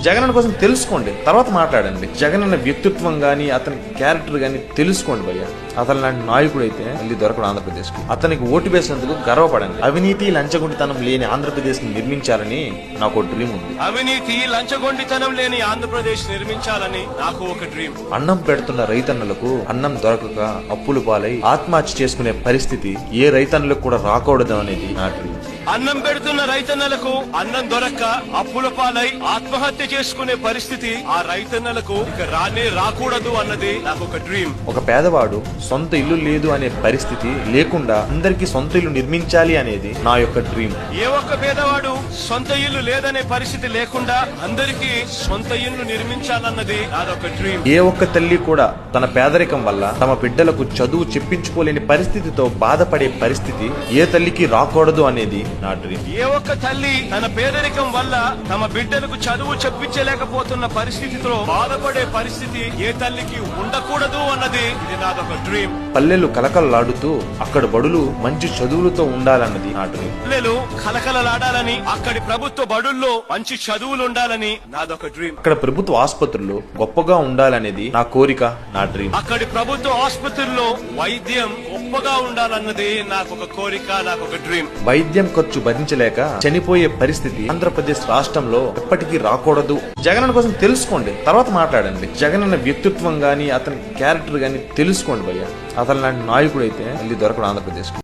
జగన్ కోసం తెలుసుకోండి, తర్వాత మాట్లాడండి. జగన్ అన్న వ్యక్తిత్వం గానీ అతని క్యారెక్టర్ గానీ తెలుసుకోండి భయ్య. అతను లాంటి నాయకుడు అయితే మళ్ళీ దొరకడు ఆంధ్రప్రదేశ్ కు. అతనికి ఓటు వేసినందుకు గర్వపడండి. అవినీతి లంచగొండితనం లేని ఆంధ్రప్రదేశ్ ని నిర్మించాలని నాకు ఒక డ్రీమ్ ఉంది. అవినీతి లంచగొండితనం లేని ఆంధ్రప్రదేశ్ నిర్మించాలని నాకు ఒక డ్రీమ్. అన్నం పెడుతున్న రైతన్నలకు అన్నం దొరకక అప్పులు పాలై ఆత్మహత్య చేసుకునే పరిస్థితి ఏ రైతన్నలకు కూడా రాకూడదు అనేది నా డ్రీమ్. అన్నం పెడుతున్న రైతన్నలకు అన్నం దొరక్క అప్పుల పాలై ఆత్మహత్య చేసుకునే పరిస్థితి ఆ రైతన్నలకు ఇక రాకూడదు అన్నది నాకు ఒక డ్రీమ్. ఒక పేదవాడు సొంత ఇల్లు లేదు అనే పరిస్థితి లేకుండా అందరికీ సొంత ఇల్లు నిర్మించాలి అనేది నా యొక్క డ్రీమ్. ఏ ఒక్క పేదవాడు సొంత ఇల్లు లేదనే పరిస్థితి లేకుండా అందరికీ సొంత ఇల్లు నిర్మించాలన్నది నాదొక డ్రీమ్. ఏ ఒక్క తల్లి కూడా తన పేదరికం వల్ల తమ బిడ్డలకు చదువు చెప్పించుకోలేని పరిస్థితితో బాధపడే పరిస్థితి ఏ తల్లికి రాకూడదు అనేది నా డ్రీమ్. ఏ ఒక్క తల్లి తన పేదరికం వల్ల తమ బిడ్డలకు చదువు చెప్పించలేకపోతున్న పరిస్థితితో బాధపడే పరిస్థితి ఏ తల్లికి ఉండకూడదు అన్నది ఇది నాదొక డ్రీమ్. పల్లెలు కలకలలాడుతూ అక్కడ బడులు మంచి చదువులతో ఉండాలన్నది నా డ్రీమ్. పల్లెలు కలకలలాడాలని అక్కడి ప్రభుత్వ బడుల్లో మంచి చదువులు ఉండాలని నాదొక డ్రీమ్. అక్కడ ప్రభుత్వ ఆసుపత్రులు గొప్పగా ఉండాలనేది నా కోరిక, నా డ్రీమ్. అక్కడి ప్రభుత్వ ఆసుపత్రుల్లో వైద్యం గొప్పగా ఉండాలన్నది నాకు ఒక కోరిక, నాకు ఒక డ్రీమ్. వైద్యం ఖర్చు భరించలేక చనిపోయే పరిస్థితి ఆంధ్రప్రదేశ్ రాష్ట్రంలో ఎప్పటికీ రాకూడదు. జగన్ కోసం తెలుసుకోండి, తర్వాత మాట్లాడండి. జగన్ అన్న వ్యక్తిత్వం గానీ అతని క్యారెక్టర్ గానీ తెలుసుకోండి భయ్య. అతను లాంటి నాయకుడు అయితే మళ్ళీ దొరకడు ఆంధ్రప్రదేశ్ కు.